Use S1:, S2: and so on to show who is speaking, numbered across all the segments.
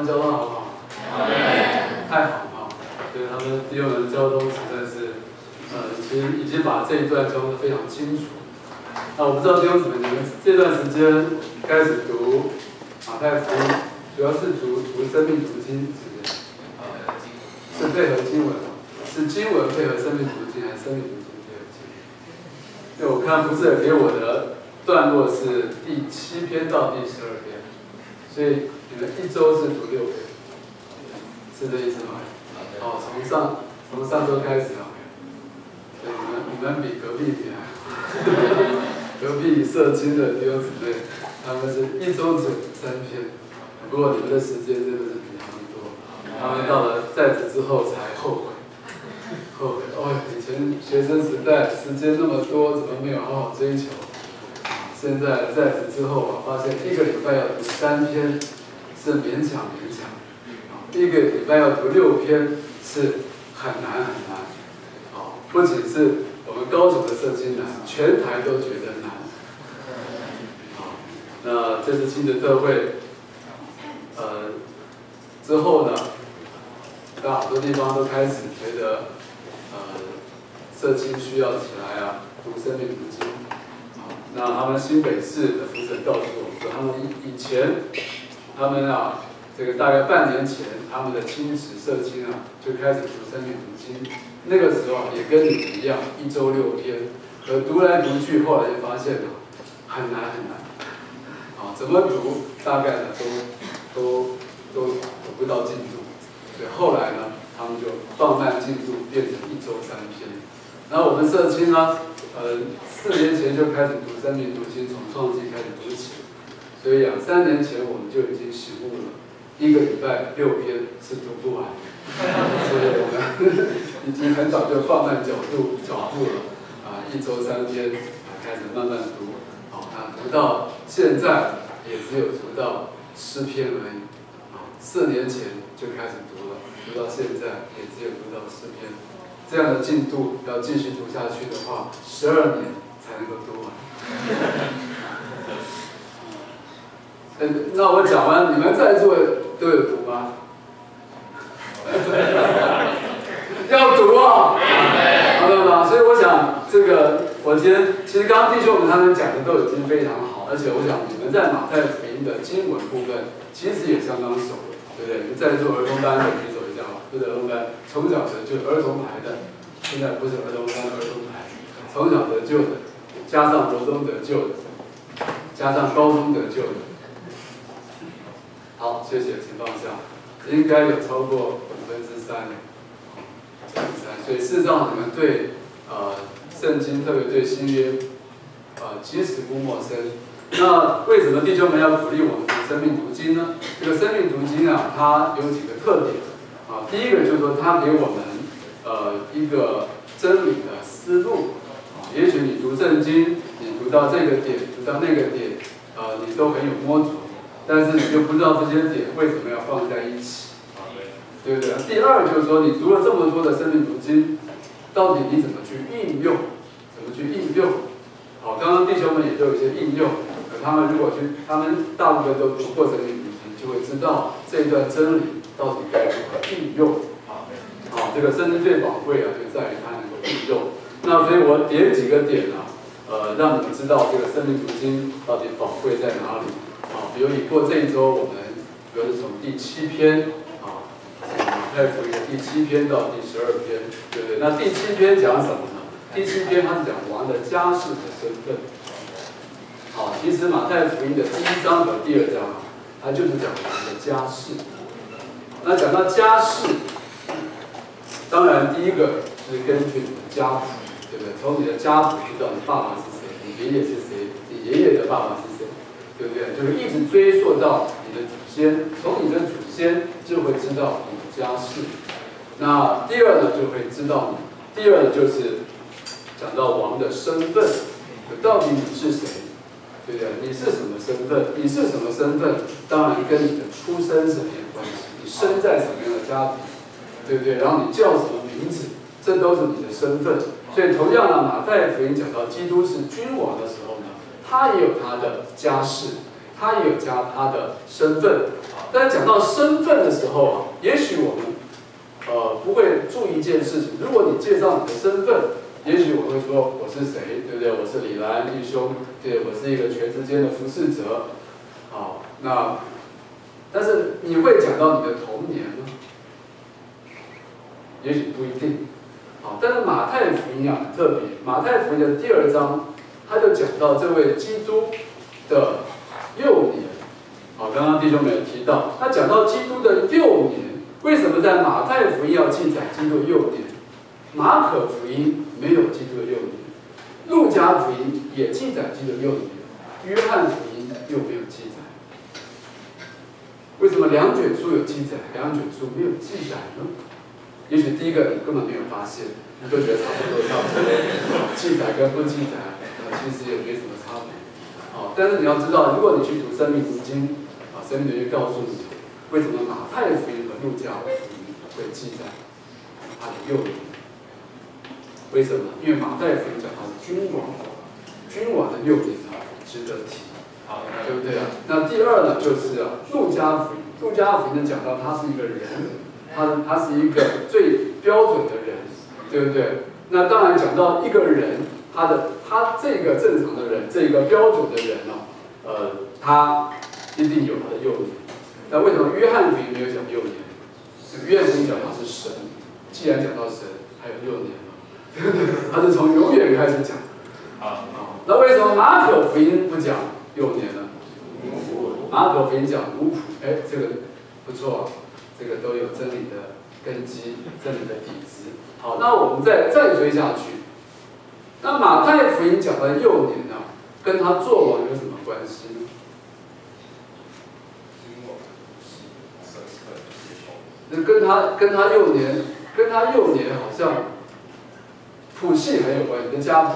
S1: 们教的好不好？太好了，对他们弟兄们交通实在是，其实已经把这一段教得非常清楚。那我不知道弟兄姊妹，你们这段时间开始读马太福音，主要是读生命读经，是不是？是配合经文，是经文配合生命读经，还是生命读经配合经文？因为我看福士给我的段落是第7篇到第12篇，所以你们一周是读6篇，是这意思吗？哦，从上周开始啊，所以你们比隔壁厉害，隔壁社青的弟兄姊妹，他们是一周只有3篇，不过你们的时间真的是比他们多，他们到了在职之后才后悔。哦，以前学生时代时间那么多，怎么没有好好追求？现在在职之后啊，发现1个礼拜要读3篇是勉强，1个礼拜要读6篇是很难。不仅是我们高雄的社青难，全台都觉得难。那这次亲子特会，之后呢，在好多地方都开始觉得，社青需要起来啊，读生命读经。那他们新北市的负责人告诉我们说，他们以前，他们啊，这个大概半年前，他们的亲子社青啊，就开始读生命读经。那个时候也跟你们一样，一周6篇，可读来读去，后来就发现很难。怎么读大概呢都读不到进度，所以后来呢，他们就放慢进度，变成一周3篇。然后我们社青呢，4年前就开始读生命读经，从创纪开始读起，所以2-3年前我们就已经醒悟了，1个礼拜6篇是读不完，所以我们已经很早就放慢脚步了，一周3篇，开始慢慢读，读到现在也只有读到诗篇而已，4年前就开始读了，读到现在也只有读到诗篇。这样的进度要继续读下去的话，12年才能够读完。那我讲完，你们在座都有读吗？要读啊！好了吗？所以我想，这个我今天其实刚刚弟兄们他们讲的都已经非常好，而且我想你们在马太福音的经文部分其实也相当熟了，对不对？你们在座儿童班的举手一下吧，不是儿童班，从小的就儿童牌的，现在不是儿童班，儿童牌，从小得救的，加上国中得救的，加上高中得救的。好，谢谢，请放下。应该有超过3%，所以事实上你们对圣经，特别对新约，其实不陌生。那为什么弟兄们要鼓励我们读生命读经呢？这个生命读经啊，它有几个特点第一个就是说，它给我们一个真理的思路也许你读圣经，你读到这个点，读到那个点，你都很有摸着，但是你就不知道这些点为什么要放在一起，对不对？第二就是说，你读了这么多的生命读经，到底你怎么去应用？好，刚刚弟兄们也都有一些应用，他们如果他们大部分都读过生命读经，就会知道这一段真理到底该如何应用。这个圣经最宝贵就在于它能够应用。那所以我点几个点让你们知道这个生命读经到底宝贵在哪里。比如以过这一周，我们主要是从第7篇马太福音的第7篇到第12篇，对不对？那第7篇讲什么呢？第7篇它是讲王的家世的身份。其实马太福音的第1章和第2章它就是讲王的家世。那讲到家世，当然第一个是根据你的家谱，对不对？从你的家谱知道你爸爸是谁，你爷爷是谁，你爷爷的爸爸是谁，对不对？就是一直追溯到你的祖先，从你的祖先就会知道你的家世。那第二呢，就会知道第二就是讲到王的身份，到底你是谁，对不对？你是什么身份？你是什么身份？当然跟你的出生是没有关系，你生在什么样的家庭，对不对？然后你叫什么名字，这都是你的身份。所以同样呢，马太福音讲到基督是君王的时候呢，他也有他的家世，他也有他的身份。但是讲到身份的时候啊，也许我们不会注意一件事情。如果你介绍你的身份，也许我会说我是谁，对不对？我是李兰弟兄，对，我是一个全时间的服侍者。好，那但是你会讲到你的童年吗？也许不一定。好，但是马太福音啊很特别，马太福音的第2章，他就讲到这位基督的幼年。好，刚刚弟兄们有提到，他讲到基督的幼年，为什么在马太福音要记载基督的幼年？马可福音没有基督的幼年，路加福音也记载基督的幼年，约翰福音又没有记载。为什么2卷书有记载，2卷书没有记载呢？也许第一个你根本没有发现，你都觉得差不多，记载跟不记载，其实也没什么差别。好，但是你要知道，如果你去读《生命读经》，生命读经告诉你，为什么马太福音和路加福音会记载他的幼年？为什么？因为马太福音讲他是君王的幼年值得提，对不对啊？那第二呢，就是路加福音，路加福音讲到他是一个人。他是一个最标准的人，对不对？那当然讲到一个人，他这个正常的人，这个标准的人他一定有他的幼年。那为什么约翰福音没有讲幼年？约翰福音讲他是神，既然讲到神，还有幼年嘛，对不对？他是从永远开始讲。那为什么马可福音不讲幼年呢？马可福音讲奴仆，这个不错。这个都有真理的根基，真理的底子。好，那我们再追下去。那马太福音讲的幼年呢，跟他做王有什么关系呢？跟他幼年好像谱系很有关系，跟家谱，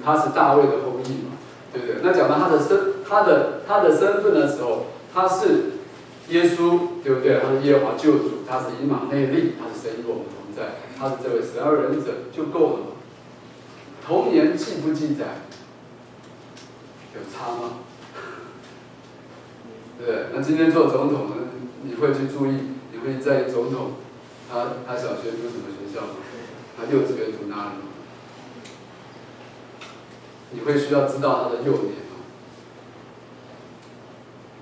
S1: 他是大卫的后裔嘛，对不对？那讲到他的身份的时候，他是耶稣，对不对？他是耶和华救主，他是以马内利，他是神与我们同在，他是这位12人者就够了嘛？童年记不记载有差吗？对，那今天做总统呢，你会去注意，你会在意总统他小学读什么学校吗？他幼稚园读哪里吗？你会需要知道他的幼年吗？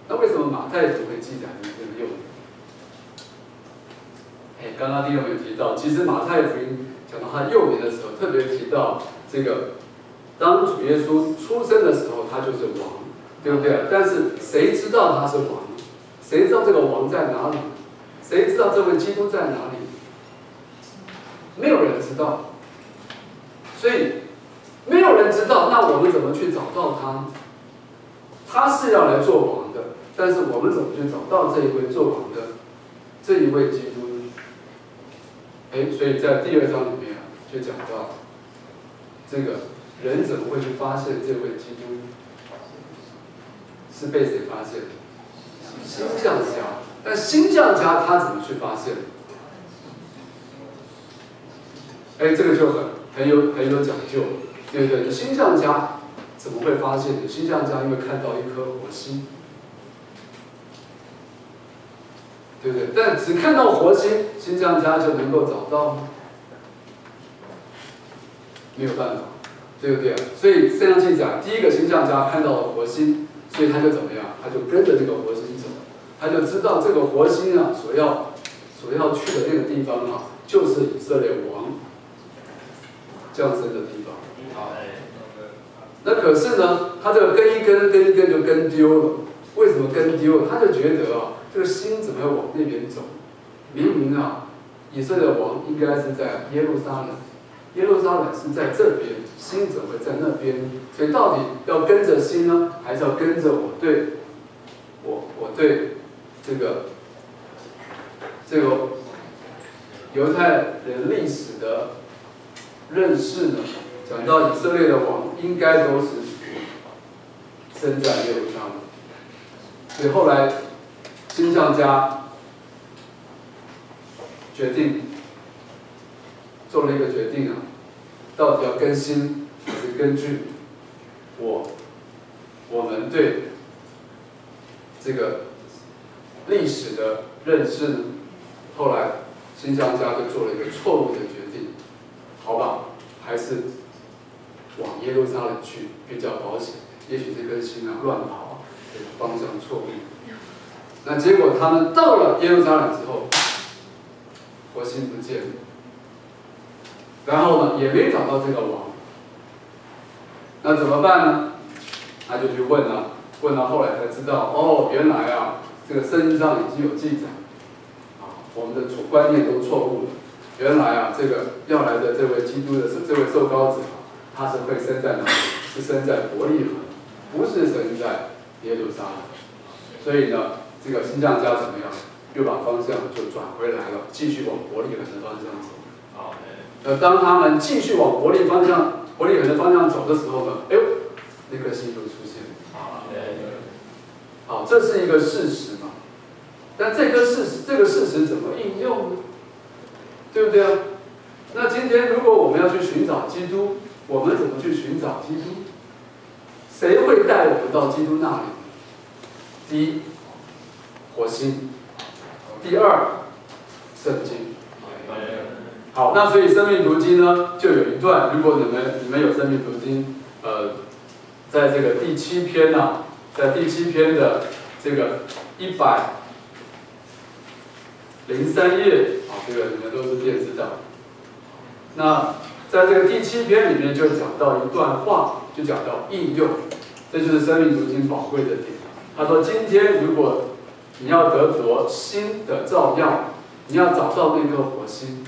S1: 那为什么马太福会记载这个幼年？刚刚弟兄有提到，其实马太福音讲到他幼年的时候，特别提到这个，当主耶稣出生的时候，他就是王，对不对？但是谁知道他是王？谁知道这个王在哪里？谁知道这位基督在哪里？没有人知道。所以没有人知道，那我们怎么去找到他？他是要来做王的，但是我们怎么去找到这一位做王的这一位基督呢？所以在第2章里面就讲到，这个人怎么会去发现这位基督？是被谁发现的？星象家。但星象家他怎么去发现？这个就很有讲究，对不对？星象家怎么会发现的？星象家因为看到一颗火星，对不对？但只看到火星，星象家就能够找到吗？没有办法，对不对？所以这样记载，第一个星象家看到了火星，所以他就怎么样？他就跟着这个火星走，他就知道这个火星所要去的那个地方就是以色列王降生的地方。那可是呢，他这个跟一根就跟丢了。为什么跟丢了？他就觉得这个星怎么要往那边走？明明以色列王应该是在耶路撒冷，耶路撒冷是在这边，星怎么会在那边？所以到底要跟着星呢，还是要跟着我对这个犹太人历史的认识呢？讲到以色列的王应该都是生在耶路撒冷，所以后来星象家做了一个决定到底要更新还是根据我们对这个历史的认识呢？后来新疆家就做了一个错误的决定，好吧，还是往耶路撒冷去比较保险。也许这颗心啊乱跑，这个方向错误。那结果他们到了耶路撒冷之后，活心不见了，然后呢也没找到这个王。那怎么办呢？他就去问了，问到后来才知道，哦，原来啊，这个圣经上已经有记载，啊，我们的主观念都错误了。原来啊，这个要来的这位基督的这位受膏者啊，他是会生在哪里？是生在伯利恒，不是生在耶路撒冷。所以呢，这个新将家怎么样？又把方向就转回来了，继续往伯利恒的方向走。当他们继续往伯利恒的方向走的时候呢，哎呦，那颗星就出现了。好，这是一个事实嘛？但这个事实怎么应用呢？对不对啊？那今天如果我们要去寻找基督，我们怎么去寻找基督？谁会带我们到基督那里？第一，活心；第二，圣经。好，那所以生命读经呢，就有一段，如果你们有生命读经，在这个第7篇啊，在第7篇的这个103页啊，这个你们都是电子档。那在这个第7篇里面就讲到一段话，就讲到应用，这就是生命读经宝贵的点。他说，今天如果你要得着新的照耀，你要找到那颗活心。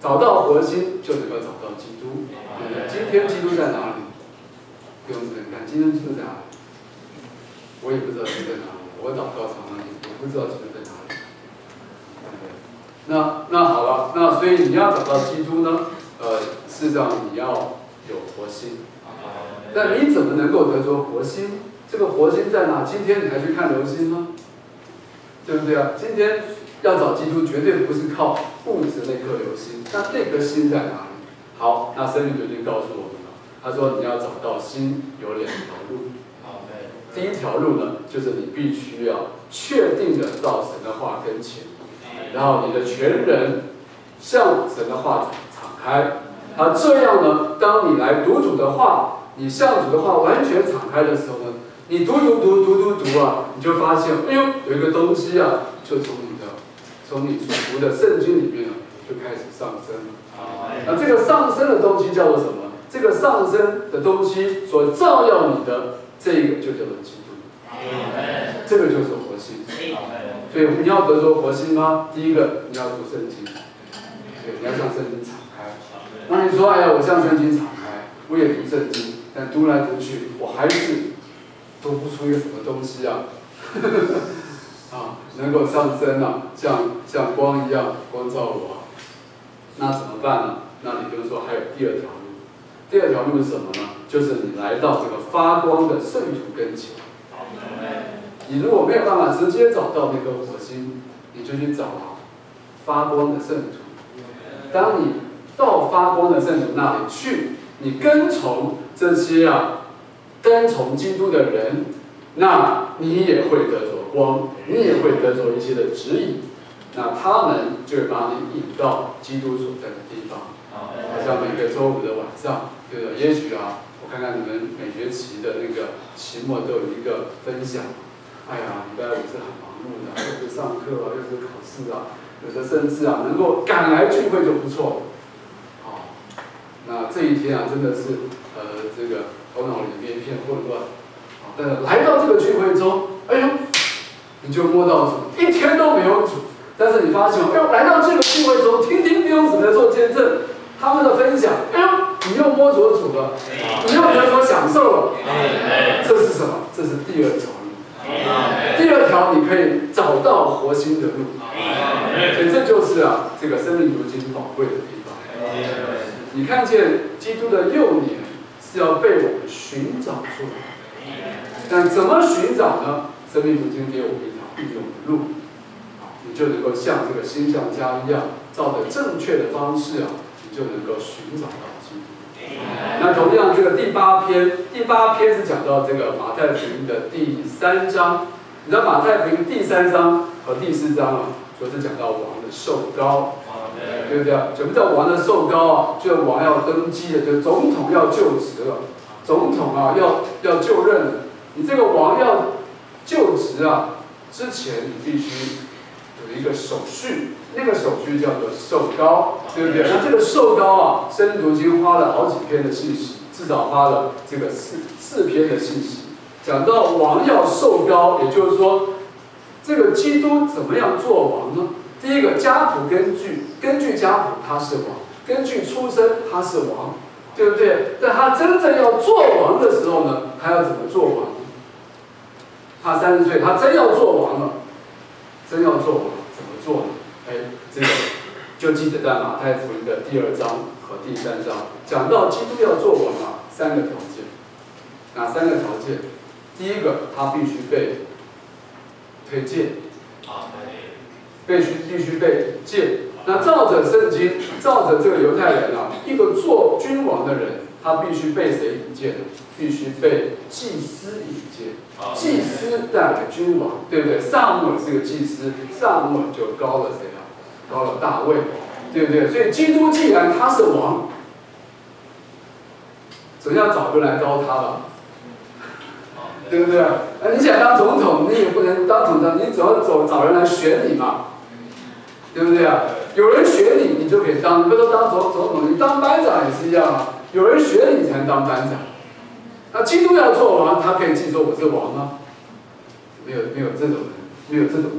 S1: 找到核心，就能够找到基督。今天基督在哪里？弟兄姊妹看，今天基督在哪里？我也不知道基督在哪里。我祷告常常也不知道基督在哪里。那好了，那所以你要找到基督呢？事实上你要有活心。那你怎么能够得着活心？这个活心在哪？今天你还去看流星吗？对不对啊？今天要找基督，绝对不是靠物质那颗流星，那颗心在哪里？好，那生命读经告诉我们了，他说你要找到心有2条路。第一条路呢，就是你必须要确定的到神的话跟前，然后你的全人向神的话敞开。这样呢，当你来读主的话，你向主的话完全敞开的时候呢，你读啊，你就发现，哎呦，有一个东西啊，就从你所读的圣经里面呢，就开始上升了。那这个上升的东西叫做什么？这个上升的东西所照耀你的这个就叫做基督。这个就是活心。所以你要得着活心吗？第一个你要读圣经，对，你要向圣经敞开。那你说，哎呀，我向圣经敞开，我也读圣经，但读来读去，我还是读不出一个什么东西啊。能够上升啊，像光一样光照我啊，那怎么办呢？那你就说还有第2条路。第2条路是什么呢？就是你来到这个发光的圣徒跟前。你如果没有办法直接找到那颗火星，你就去找发光的圣徒。当你到发光的圣徒那里去，你跟从这些跟从基督的人，那你也会得着光，你也会得着一些的指引，那他们就会把你引到基督所在的地方。好像每个周5的晚上，对不对？也许我看看你们每学期的那个期末都有一个分享。哎呀，礼拜5是很忙碌的，又是上课又是考试有的甚至能够赶来聚会就不错了。好，那这一天真的是这个头脑里面一片混乱。但是来到这个聚会中，哎呦，你就摸到主，一天都没有主，但是你发现，哎呦，来到这个聚会中，听弟兄姊妹做见证，他们的分享，哎呦，你又摸着主了，你又得着享受了。这是什么？这是第2条路。第2条，你可以找到活心的路。所以这就是这个生命读经宝贵的地方。你看见基督的幼年是要被我们寻找出来。但怎么寻找呢？生命读经给我们一条应用的路，你就能够像这个星象家一样，照着正确的方式你就能够寻找到基督。那同样，这个第8篇是讲到这个马太福音的第3章你知道马太福音第3章和第4章啊，主要是讲到王的受膏，对不对？什么叫王的受膏啊？就是王要登基了，就是总统要就职了，总统啊要就任了。你这个王要就职啊，之前你必须有一个手续，那个手续叫做受膏，对不对？那这个受膏啊，圣经读经花了好几篇的信息，至少花了这个四篇的信息，讲到王要受膏，也就是说，这个基督怎么样做王呢？第一个家谱根据家谱他是王，根据出生他是王，对不对？但他真正要做王的时候呢，他要怎么做王？他30岁，他真要做王了，真要做王，怎么做呢？哎，这个就记载在马太福音的第2章和第3章，讲到基督要做王啊，3个条件。哪3个条件？第一个，他必须被推荐，必须被荐。那照着圣经，照着这个犹太人啊，一个做君王的人，他必须被谁引荐呢？必须被祭司引荐。祭司带来君王，对不对？撒母耳是个祭司，撒母耳就高了谁啊？高了大卫，对不对？所以基督既然他是王，总要找人来高他了，对不对？你想当总统，你也不能当总统，你总要找人来选你嘛，对不对啊？有人选你，你就可以当，你不说当总统，你当班长也是一样啊。有人选你才能当班长。那基督要做王，他可以记说我是王吗？没有这种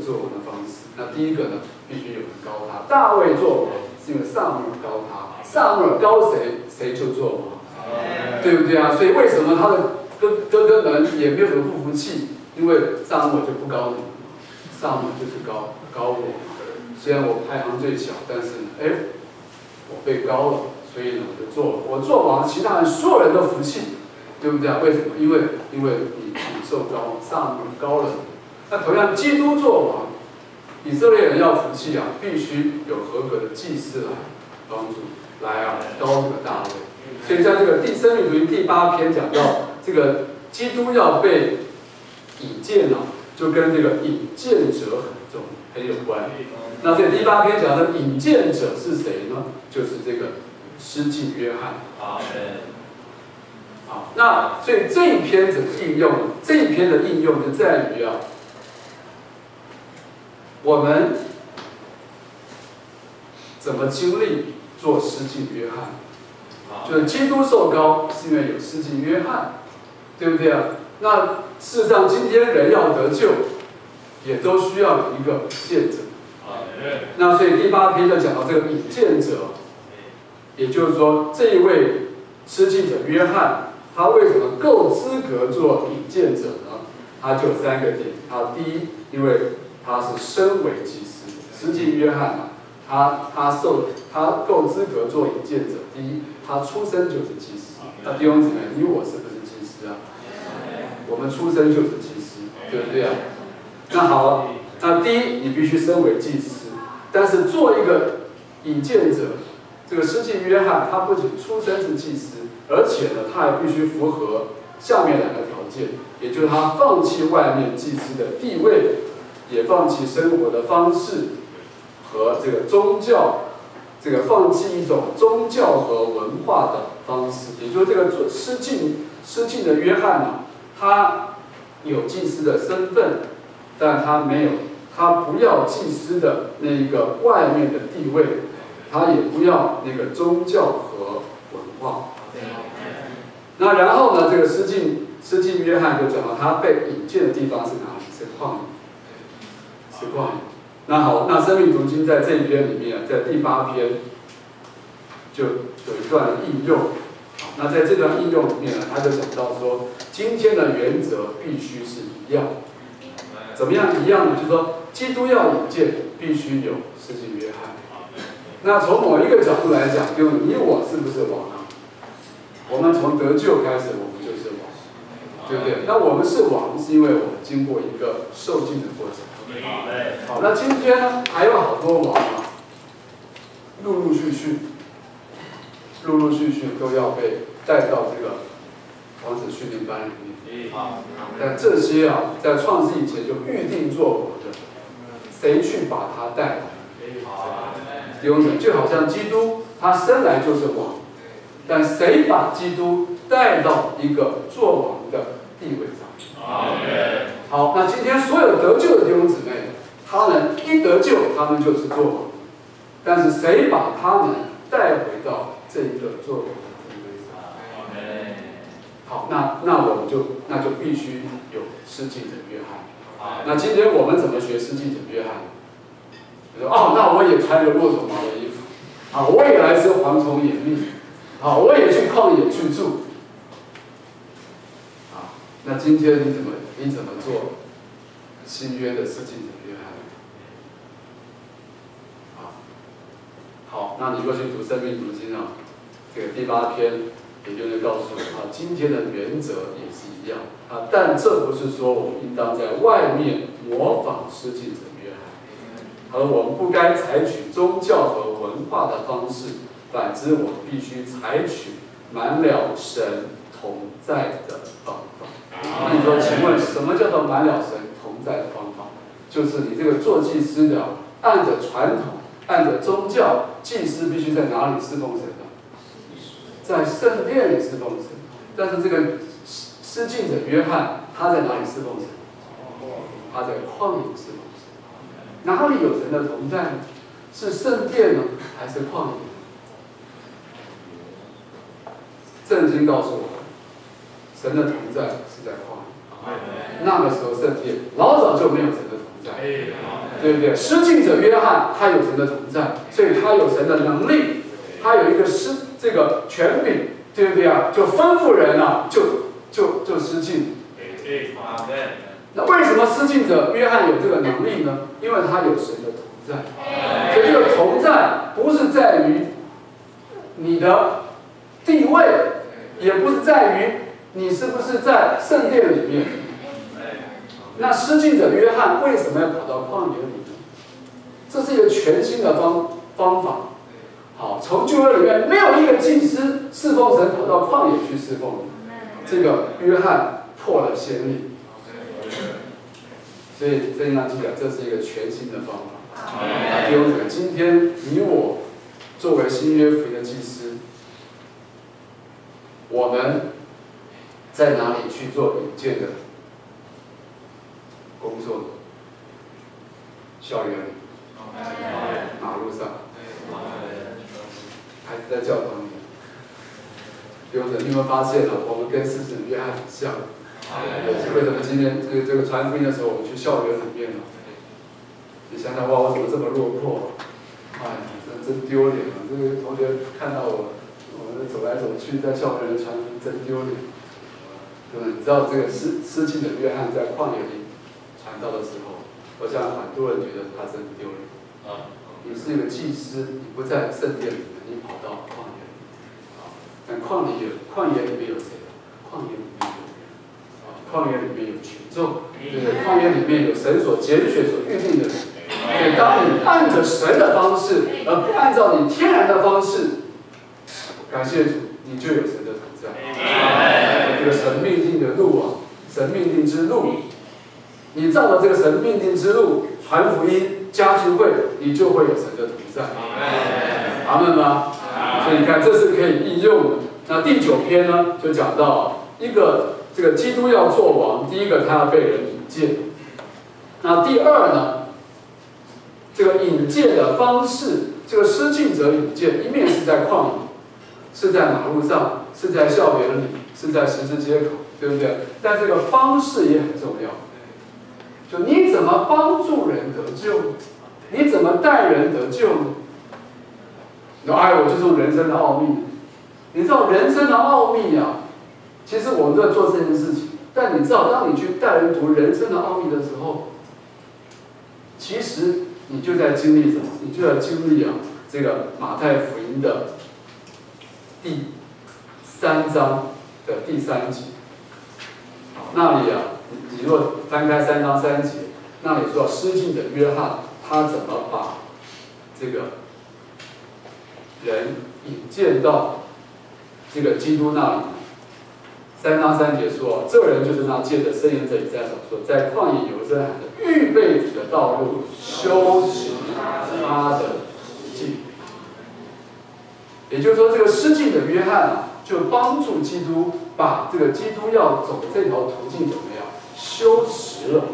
S1: 做王的方式。那第一个呢，必须有人高他。大卫做王是因为撒母耳高他，撒母耳高谁，谁就做王，对不对啊？所以为什么他的哥哥们也没有什么不服气？因为撒母耳就不高你，撒母耳就是高我。虽然我排行最小，但是呢，我被高了，所以呢我做王，其他人所有人都服气。对不对啊？为什么？因为你受膏，撒母耳膏了。那同样，基督做王，以色列人要服气啊，必须有合格的祭司来帮助，来啊膏这个大卫。所以在这个申命读经第8篇讲到这个基督要被引荐啊，就跟这个引荐者很有关。那这第8篇讲的引荐者是谁呢？就是这个施浸约翰。好，那所以这一篇怎么应用呢？这一篇的应用就在于啊，我们怎么经历做施浸约翰？就是基督受膏是因为有施浸约翰，对不对啊？那事实上今天人要得救，也都需要有一个见者。那所以第8篇就讲到这个引荐者，也就是说这一位施浸者约翰。他为什么够资格做引荐者呢？他就有3个点。他第一，因为他是身为祭司，施浸约翰啊，他够资格做引荐者。第一，他出生就是祭司。那弟兄姊妹，你我是不是祭司啊？我们出生就是祭司，对不对啊？那好，那第一，你必须身为祭司，但是做一个引荐者，这个施浸约翰，他不仅出生是祭司。而且呢，他还必须符合下面2个条件，也就是他放弃外面祭司的地位，也放弃生活的方式和这个宗教，这个放弃一种宗教和文化的方式。也就是这个施浸的约翰呢，他有祭司的身份，但他不要祭司的那个外面的地位，他也不要那个宗教和文化。那然后呢？这个施浸约翰就讲到他被引荐的地方是哪里？是旷野，是旷野。那好，那申命读经在这一篇里面，在第8篇就有一段应用。那在这段应用里面呢，他就讲到说，今天的原则必须是一样。怎么样一样呢？就是说，基督要引荐，必须有施浸约翰。那从某一个角度来讲，就你我是不是王啊？我们从得救开始，我们就是王，对不对？那我们是王，是因为我们经过一个受浸的过程。好，那今天呢，还有好多王啊，陆陆续续都要被带到这个王子训练班里面。但这些啊，在创世以前就预定做王的，谁去把他带来？弟兄们，就好像基督他生来就是王，但谁把基督带到一个做王的地位上？好，那今天所有得救的弟兄姊妹，他们一得救，他们就是做王。但是谁把他们带回到这一个做王的地位上？好，那我们就必须有施浸者约翰。那今天我们怎么学施浸者约翰？说哦，那我也穿个骆驼毛的衣服，啊，我也来吃蝗虫野蜜，啊，我也去旷野去住。啊，那今天你怎么做新约的施浸者约翰？好，那你若去读生命读经啊，这个第8篇，也就是告诉啊，今天的原则也是一样啊，但这不是说我们应当在外面模仿施浸者约翰，而我们不该采取宗教和文化的方式，反之，我们必须采取满了神同在的方法。那你说，请问什么叫做满了神同在的方法？就是你这个做祭司的，按着传统。按着宗教，祭司必须在哪里侍奉神呢？在圣殿里侍奉神。但是这个施浸者约翰，他在哪里侍奉神？他在旷野侍奉神。哪里有神的同在呢？是圣殿呢，还是旷野？圣经告诉我们，神的同在是在旷野。那个时候圣殿老早就没有神的同在。对不对？施浸者约翰他有神的同在，所以他有神的能力，他有一个这个权柄，对不对啊？就吩咐人啊，就施浸。那为什么施浸者约翰有这个能力呢？因为他有神的同在。所以这个同在不是在于你的地位，也不是在于你是不是在圣殿里面。那施浸者约翰为什么要跑到旷野里呢？这是一个全新的方法。好，从旧约里面没有一个祭司侍奉神跑到旷野去侍奉，这个约翰破了先例。所以圣经上记载，这是一个全新的方法。弟兄姊妹，今天你我作为新约福音的祭司，我们在哪里去做引荐的工作？校园里、马路上，还是在教堂里？有人你有没有发现了？我们跟施浸者约翰很像。为什么今天这个传福音的时候，我们去校园里面呢？你想想，哇，我怎么这么落魄？哎，真丢脸啊！这个同学看到我们走来走去，在校园里传福音，真丢脸。对吧？你知道这个施浸者约翰在旷野里传道的时候，我想很多人觉得他真丢脸。你是一个祭司，你不在圣殿里面，你跑到旷野里。但旷野里面有谁？旷野里面有人。旷野里面有群众，对不对？旷野里面有神所拣选、所预定的人。所以当你按着神的方式，而不按照你天然的方式，感谢主，你就有神的同在。这个神命定的路啊，神命定之路，你照着这个神命定之路传福音、加聚会，你就会有神的同在。阿们吗？所以你看，这是可以应用的。那第9篇呢，就讲到一个这个基督要做王，第一个他要被人引荐。那第二呢，这个引荐的方式，这个施浸者引荐，一面是在旷野，是在马路上，是在校园里，是在十字街口，对不对？但这个方式也很重要，就你怎么帮助人得救，你怎么带人得救呢？哎，我就说人生的奥秘，你知道人生的奥秘啊，其实我们都在做这件事情，但你知道，当你去带人读人生的奥秘的时候，其实你就在经历什么？你就在经历啊，这个马太福音的第3章的第3节。那里啊，你若翻开3章3节，那里说施浸者约翰他怎么把这个人引荐到这个基督那里， 3章3节说，这人就是那借着圣言者以赛亚所说，在旷野有声喊的预备主的道路，修直他的途径。也就是说，这个施浸的约翰啊，就帮助基督把这个基督要走的这条途径怎么样修直了。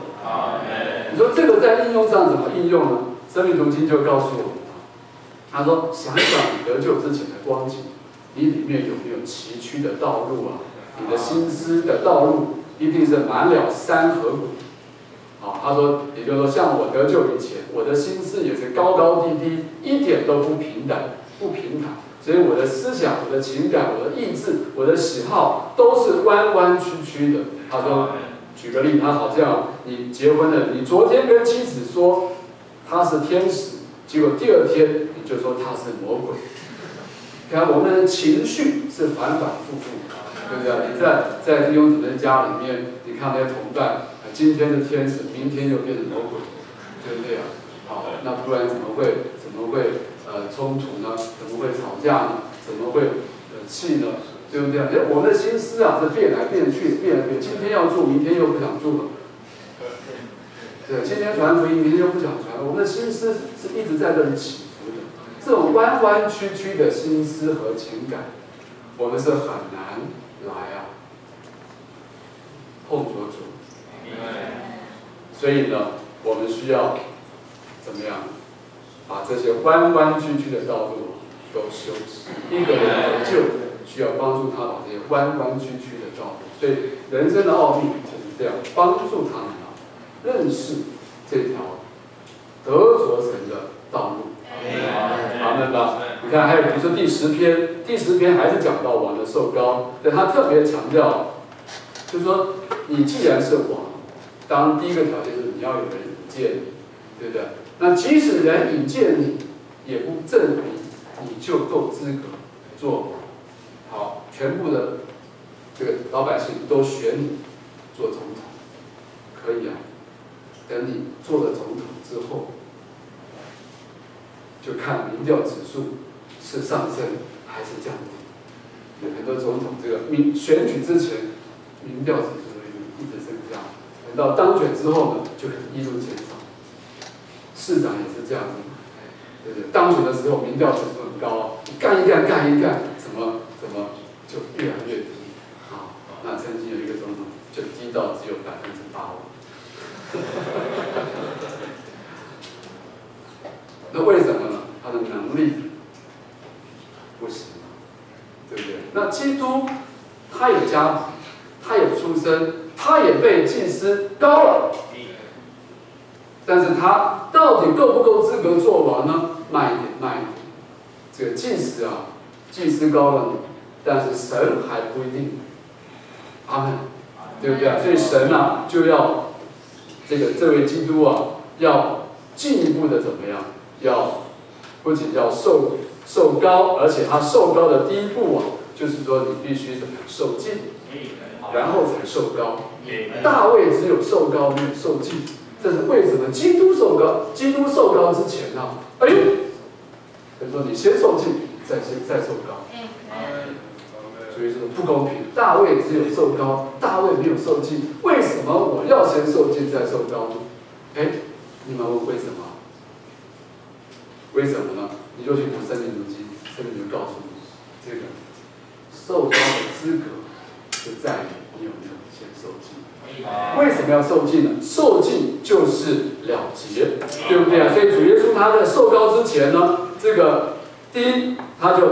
S1: 你说这个在应用上怎么应用呢？生命读经就告诉我们，他说：想想你得救之前的光景，你里面有没有崎岖的道路啊？你的心思的道路一定是满了山和谷。好，他说，也就是说，像我得救以前，我的心思也是高高低低，一点都不平坦。所以我的思想、我的情感、我的意志、我的喜好都是弯弯曲曲的。他说，举个例，他好像你结婚了，你昨天跟妻子说他是天使，结果第二天你就说他是魔鬼。看我们的情绪是反反复复，对不对？你在弟兄姊妹家里面，你看那些同伴，今天是天使，明天又变成魔鬼，对不对啊？好，那不然怎么会冲突呢？怎么会吵架呢？怎么会气呢？对不对？我们的心思啊是变来变去，今天要做，明天又不想做了。对，今天传福音，明天又不想传。我们的心思是一直在这里起伏的。这种弯弯曲曲的心思和情感，我们是很难来碰着主。所以呢，我们需要怎么样？把这些弯弯曲曲的道路都修直。一个人得救，需要帮助他把这些弯弯曲曲的道路。所以人生的奥秘就是这样，帮助他们认识这条得着神的道路。阿门吧。你看，还有比如说第10篇还是讲到王的受膏，对他特别强调，就是说你既然是王，当然第一个条件是你要有人引荐你，对不对？那即使人引荐你，也不证明你就够资格做王。好，全部的这个老百姓都选你做总统，可以啊。等你做了总统之后，就看民调指数是上升还是降低。有很多总统这个选举之前，民调指数一直是这样，等到当选之后呢，就一路减少。市长也是这样子，对不对？当选的时候民调指数很高，干一干，怎么就越来越低啊？那曾经有一个总统就低到只有8%。那为什么呢？他的能力不行，对不对？那基督他有家谱，他有出身，他也被祭司膏了。但是他到底够不够资格做王呢？慢一点。这个祭司膏了你，但是神还不一定。阿门，对不对？所以神啊，就要这位基督啊，要进一步的怎么样？不仅要受膏，而且他受膏的第一步啊，就是说你必须怎么样受浸，然后才受膏。大卫只有受膏，没有受浸。这是为什么？基督受膏之前呢、哎呦，他说你先受浸，再受膏，所以说不公平。大卫只有受膏，大卫没有受浸，为什么我要先受浸再受膏呢？哎，你们问为什么？为什么呢？你就去读圣经读经，圣经就告诉你，这个受膏的资格就在于你有没有先受浸。为什么要受浸呢？受浸就是了结，对不对啊？所以主耶稣他在受膏之前呢，这个第一，他就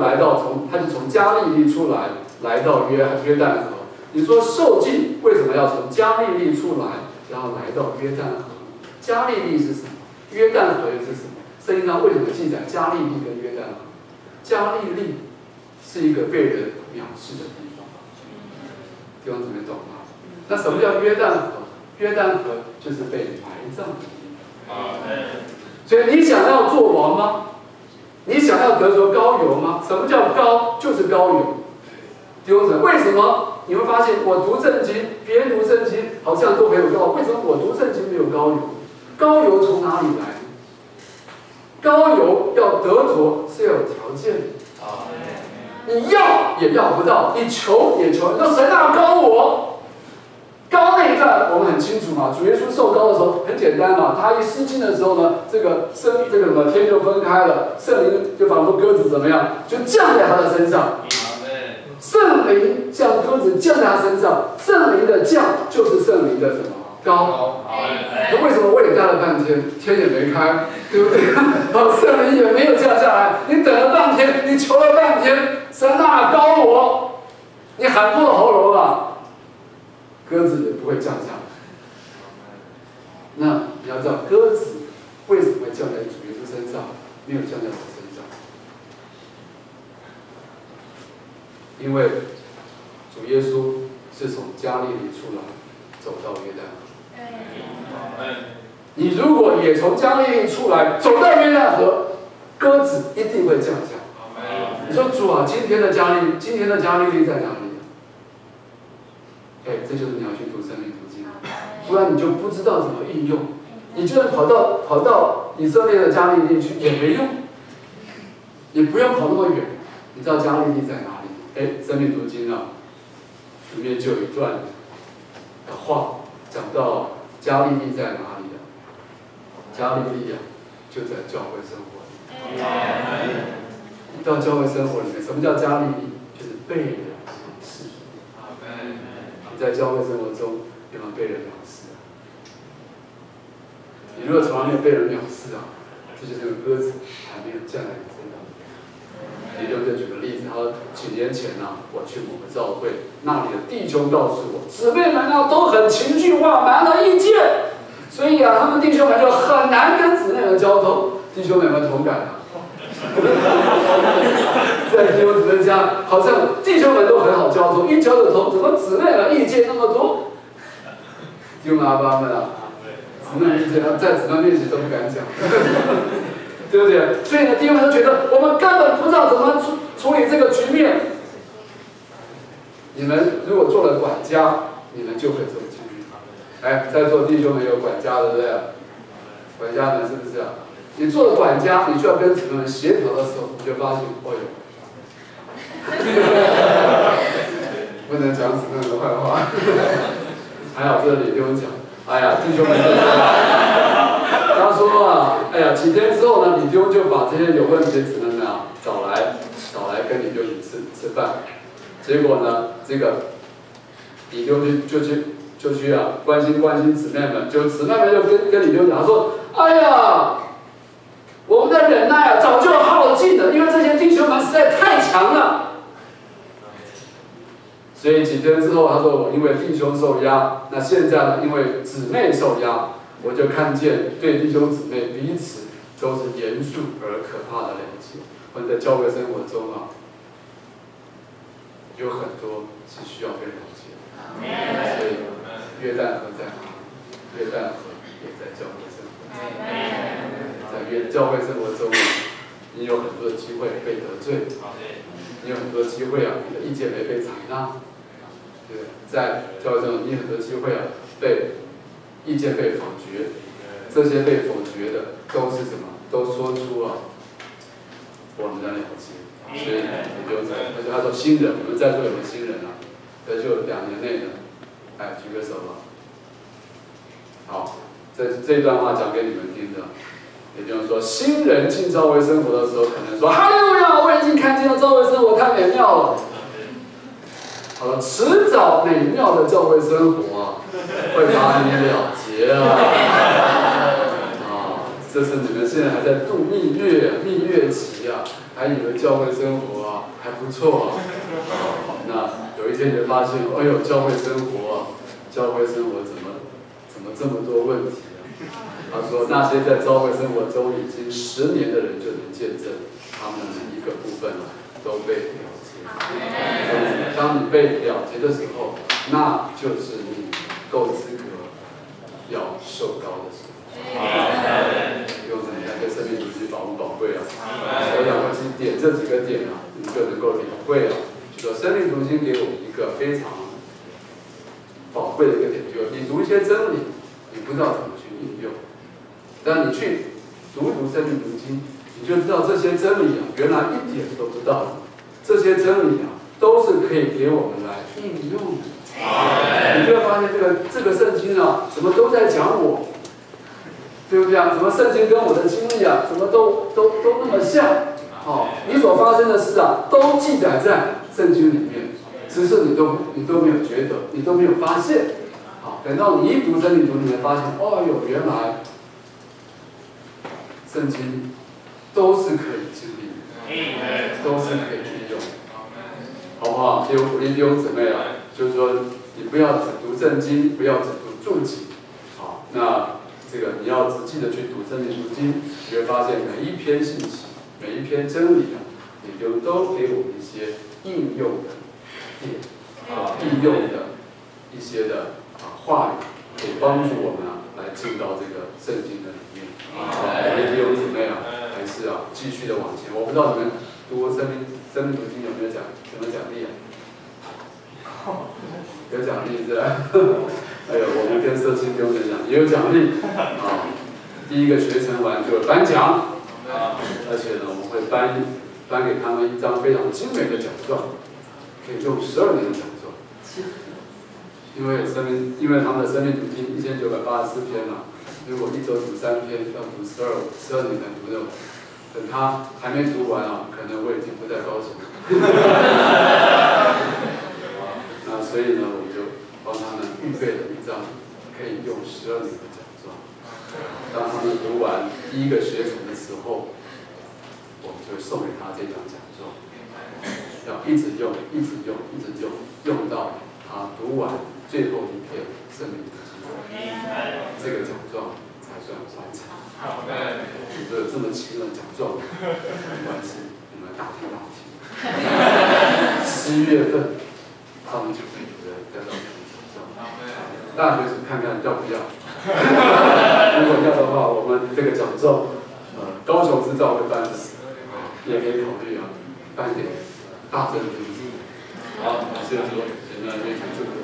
S1: 从加利利出来，来到约旦河。你说受浸为什么要从加利利出来，然后来到约旦河？加利利是什么？约旦河又是什么？圣经上为什么记载加利利跟约旦河？加利利是一个被人藐视的地方，弟兄姊妹懂吗？那什么叫约旦河？约旦河就是被埋葬的地方。所以你想要做王吗？你想要得着膏油吗？什么叫膏？就是膏油。弟兄姊妹，为什么你会发现我读圣经，别人读圣经好像都没有膏？为什么我读圣经没有膏油？膏油从哪里来？膏油要得着是要有条件的。你要也要不到，你求也求，你说神啊高我，高那一段我们很清楚嘛，主耶稣受高的时候很简单嘛，他一失禁的时候呢，这个什么天就分开了，圣灵就仿佛鸽子怎么样，就降在他的身上。圣灵像鸽子降在他身上，圣灵的降就是圣灵的什么高？那为什么我也待了半天，天也没开，对不对？圣灵也没有降下来，你等了半天，你求了半天，神啊高我，你喊破了喉咙了，鸽子也不会降下来。那你要知道，鸽子为什么会降在主耶稣身上，没有降在我身上？因为主耶稣是从加利利出来，走到约旦河。你如果也从加利利出来，走到约旦河，鸽子一定会降下。你说主啊，今天的加利利在哪里？这就是你要去读生命读经，不然你就不知道怎么运用。你就算跑到以色列的加利利去也没用，你不用跑那么远。你知道加利利在哪里？生命读经啊，里面就有一段的话讲到加利利在哪里啊？加利利啊，就在教会生活里。你到教会生活里面，什么叫加利利？就是被人赏识。你在教会生活中有没有被人藐视啊？你如果从来没有被人藐视啊，这就是个鸽子还没有降在你身上。李六就举个例子，他说几年前啊，我去某个教会，那里的弟兄告诉我，姊妹们啊都很情绪化，蛮了意见，所以啊，他们弟兄们就很难跟姊妹们交通。弟兄们有没有同感啊？在弟兄姊妹家，好像弟兄们都很好交通，一交得通，怎么姊妹们意见那么多？弟兄阿爸们啊，姊妹意见在姊妹面前都不敢讲。对不对？所以呢，弟兄们都觉得我们根本不知道怎么处理这个局面。你们如果做了管家，你们就会这么境遇。在座弟兄们有管家，对不对？管家们是不是啊？你做了管家，你需要跟姊妹们协调的时候，你就发现，不能讲姊妹们的坏话。还好这里不用讲。弟兄们就他说啊，几天之后呢，李丢就把这些有问题的姊妹们啊找来跟李丢一起吃饭。结果呢，这个李丢就去关心姊妹们，就姊妹们就跟李丢讲，他说：“我们的忍耐早就耗尽了，因为这些弟兄们实在太强了。”所以几天之后，他说：“我因为弟兄受压，那现在呢，因为姊妹受压。”我就看见对弟兄姊妹彼此都是严肃而可怕的了解。我们在教会生活中啊，有很多是需要被了解的。所以约旦河在哪里？约旦河也在教会生活中。在教会生活中，你有很多的机会被得罪，你有很多机会啊，你的意见没被采纳。对，在教会中，你有很多机会啊，意见被否决，这些被否决的都是什么？都说出了我们的了解。所以也就而且他说新人，我们在座有没有新人啊？就2年内的，举个手吧。好，这段话讲给你们听的，也就是说，新人进教会生活的时候，可能说：“哈利路亚，我已经看见了教会生活太美妙了。”好了，迟早美妙的教会生活啊，会把你了结这是你们现在还在度蜜月期啊，还以为教会生活啊还不错啊。那有一天你会发现，教会生活怎么这么多问题啊？他说那些在教会生活中已经10年的人就能见证，他们每一个部分都被了解。当你被了结的时候，那就是你够资格要受膏的时候。用怎么样对生命读经宝贵啊？我想我只点这几个点啊，你就能够领会啊。就说生命读经给我们一个非常宝贵的一个点，就是你读一些真理，你不知道怎么去应用，但你去读一读生命读经，你就知道这些真理啊，原来一点都不道理，这些真理啊，都是可以给我们来应用的。你就会发现这个圣经啊，怎么都在讲我，对不对啊？怎么圣经跟我的经历啊，怎么都那么像？哦，你所发生的事啊，都记载在圣经里面，只是你都没有觉得，你都没有发现。好，等到你一读真理读，你才发现，哦哟，原来圣经都是可以经历的，都是可以运用的，好不好？所以我鼓励弟兄姊妹啊，就是说，你不要只读圣经，不要只读注解，好，那这个你要仔细的去读真理读经，你会发现每一篇信息，每一篇真理啊，也就都给我们一些应用的点应用的一些的话语，可以帮助我们啊来进到这个圣经的里面。鼓励弟兄姊妹啊，还是啊继续的往前。我不知道你们读生命读经有没有什么奖励啊？有奖励是吧？哎呦，我们跟社青兄弟讲也有奖励啊。第一个学程完就有颁奖，而且呢，我们会颁给他们一张非常精美的奖状，可以用12年的奖状。因为他们的生命读经1984篇嘛，如果一周读3篇，要读12年才读得完。等他还没读完啊，可能我已经不在高雄了。那所以呢，我就帮他们预备了一张可以用12年的奖状。当他们读完第一个学程的时候，我们就送给他这张奖状，要一直用，一直用，一直用，用到他读完最后一篇生命读经，这个奖状才算完成。你说有这么轻的奖状，没关系，你们打听。11月份，他们就可以得到这个奖状。大学生看看要不要？如果要的话，我们这个奖状，高雄制造会颁的，也可以考虑啊，颁给大正公司。好，谢谢主，现在就祝福。